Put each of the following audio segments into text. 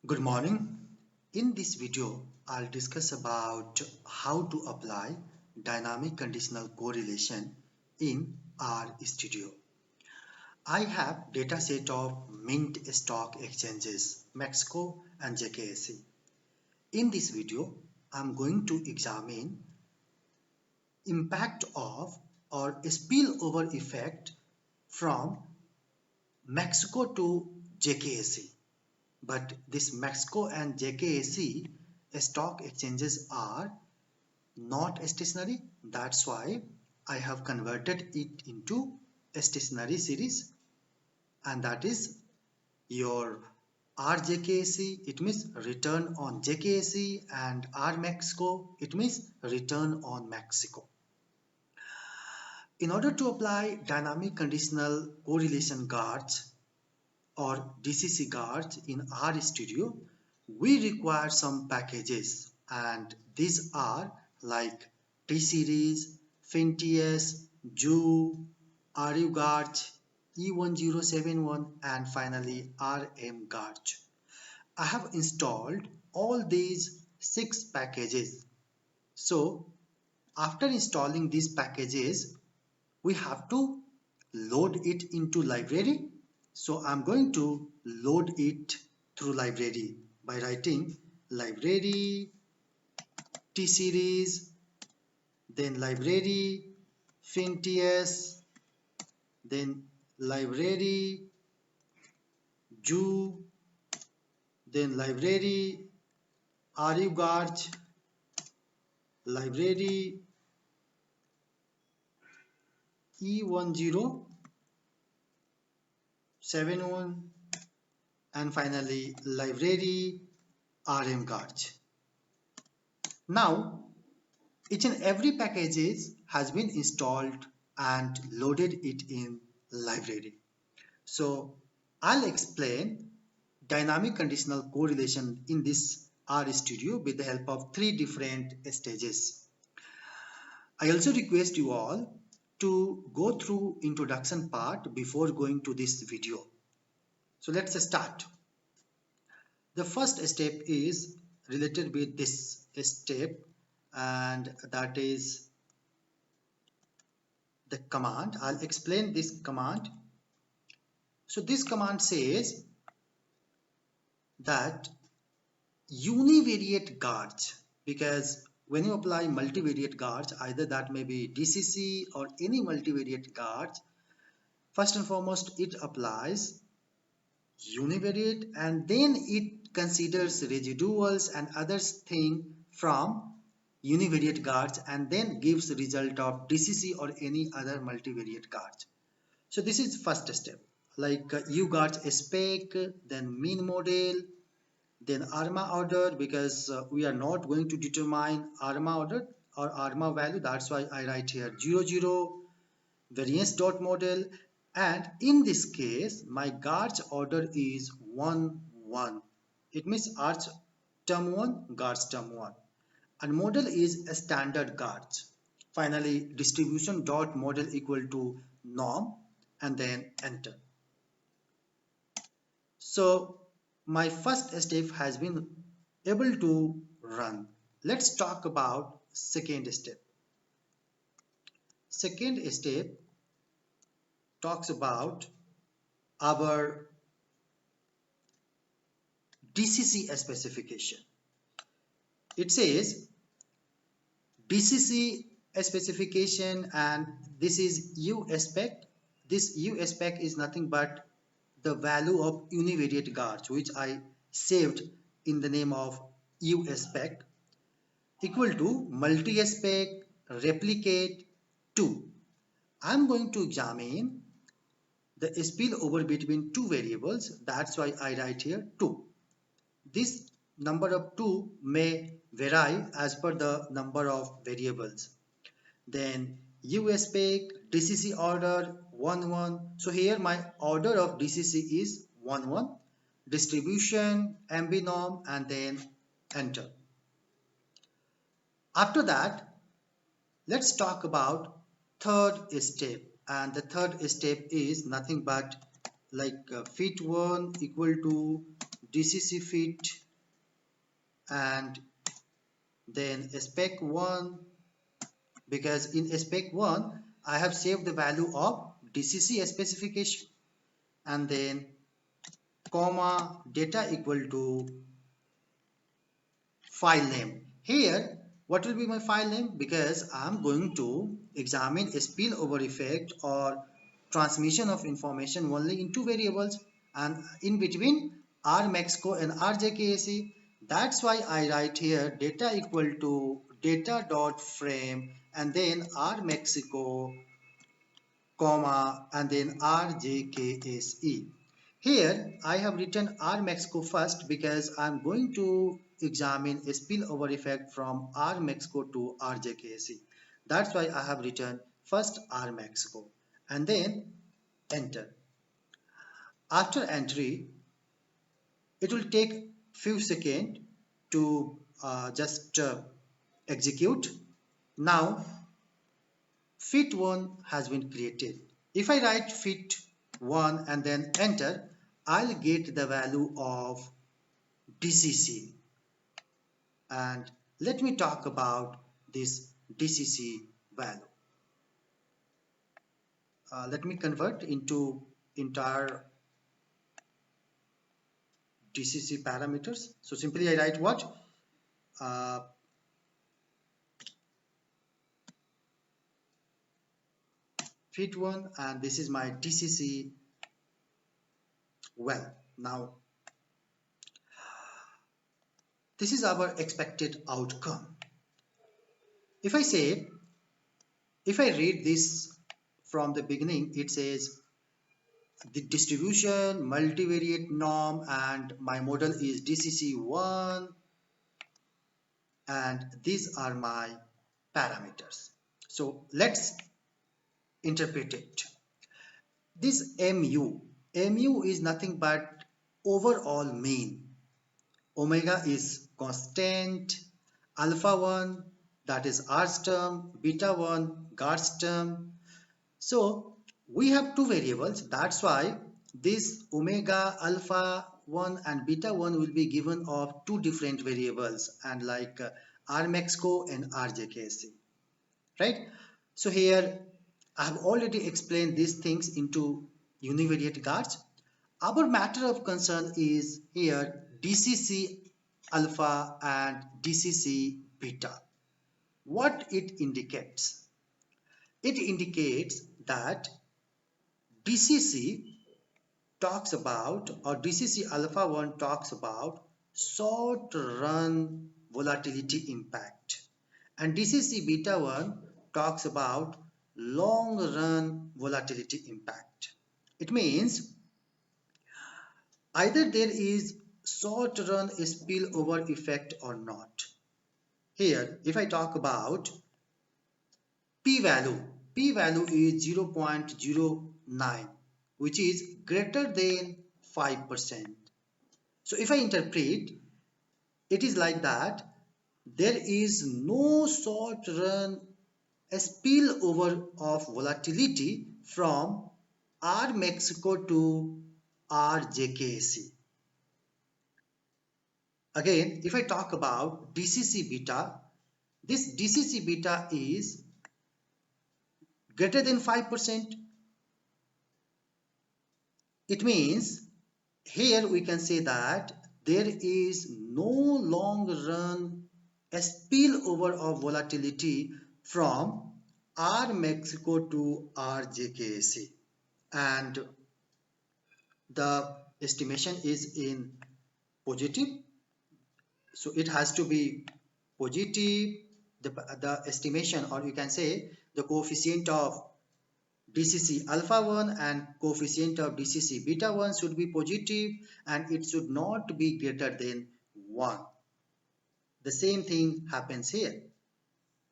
Good morning. In this video, I'll discuss about how to apply dynamic conditional correlation in R Studio. I have dataset of Mint stock exchanges, Mexico and JKSE. In this video, I'm going to examine impact of or spillover effect from Mexico to JKSE. But this Mexico and JKSE stock exchanges are not stationary. That's why I have converted it into a stationary series, and that is your RJKSE, it means return on JKSE, and R Mexico, it means return on Mexico. In order to apply dynamic conditional correlation guards or DCC guards in R Studio, we require some packages, and these are like T-Series, Fintius, Ju, RU guards, E1071, and finally RM guards. I have installed all these 6 packages. So after installing these packages, we have to load it into library. So I'm going to load it through library by writing library T-Series, then library Fintius, then library Ju, then library RUGarch, library E1071, and finally library RMGarch. Now each and every package has been installed and loaded it in library. So I'll explain dynamic conditional correlation in this R Studio with the help of 3 different stages. I also request you all to go through introduction part before going to this video. So let's start. The first step is related with this step, and that is the command. I'll explain this command. So this command says that univariate guards, because when you apply multivariate guards, either that may be DCC or any multivariate guards, first and foremost it applies univariate and then it considers residuals and other thing from univariate guards and then gives the result of DCC or any other multivariate guards. So this is first step, like UGuards spec, then mean model, then ARMA order, because we are not going to determine ARMA order or ARMA value, that's why I write here 00, variance dot model, and in this case my guards order is 1 1. It means arch term 1, guards term 1, and model is a standard guards. Finally distribution dot model equal to norm, and then enter. So my first step has been able to run. Let's talk about second step. Second step talks about our DCC specification. It says DCC specification, and this is U spec. This U spec is nothing but the value of univariate guards, which I saved in the name of U spec, equal to multi-spec replicate 2. I'm going to examine the spillover between two variables. That's why I write here 2. This number of 2 may vary as per the number of variables. Then USPEC DCC order 1 1. So here my order of DCC is 1 1. Distribution MB norm, and then enter. After that, let's talk about third step, and the third step is nothing but like fit 1 equal to DCC fit, and then spec 1, because in spec 1 I have saved the value of DCC specification, and then comma data equal to file name. Here what will be my file name? Because I'm going to examine a spillover effect or transmission of information only in two variables, and in between rmexco and rjkac. That's why I write here data equal to data dot frame and then rmexico comma and then rjkse. Here I have written rmexico first because I'm going to examine a spillover effect from rmexico to rjkse. That's why I have written first rmexico and then enter. After entry, it will take few seconds to just execute. Now fit 1 has been created. If I write fit 1 and then enter, I'll get the value of DCC. And let me talk about this DCC value. Let me convert into entire DCC parameters. So simply I write what? Fit 1, and this is my DCC. Well, now this is our expected outcome. If I say, if I read this from the beginning, it says the distribution, multivariate norm, and my model is DCC1, and these are my parameters. So let's interpret it. This mu is nothing but overall mean. Omega is constant, alpha 1 that is R's term, beta 1 Gard's term. So we have two variables, that's why this omega alpha 1 and beta 1 will be given of two different variables, and like rmexco and rjkc, right? So here I have already explained these things into univariate Gards. Our matter of concern is here DCC alpha and DCC beta. What it indicates? It indicates that DCC talks about, or DCC alpha 1 talks about short run volatility impact, and DCC beta 1 talks about long run volatility impact. It means either there is short run spillover effect or not. Here, if I talk about p-value, p-value is 0.09, which is greater than 5%. So if I interpret, it is like that there is no short run spillover of volatility from rmexco to rjkc. Again, if I talk about DCC beta, this DCC beta is greater than 5%. It means here we can say that there is no long run spillover of volatility from rmexco to rjkc, and the estimation is in positive. So it has to be positive. The estimation, or you can say the coefficient of DCC alpha 1 and coefficient of DCC beta 1 should be positive, and it should not be greater than 1. The same thing happens here.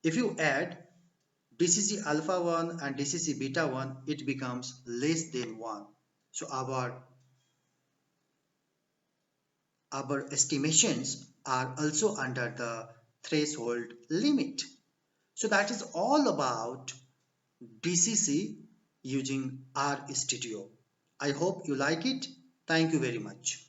If you add DCC alpha 1 and DCC beta 1, it becomes less than 1. So our estimations are also under the threshold limit. So that is all about DCC using RStudio. I hope you like it. Thank you very much.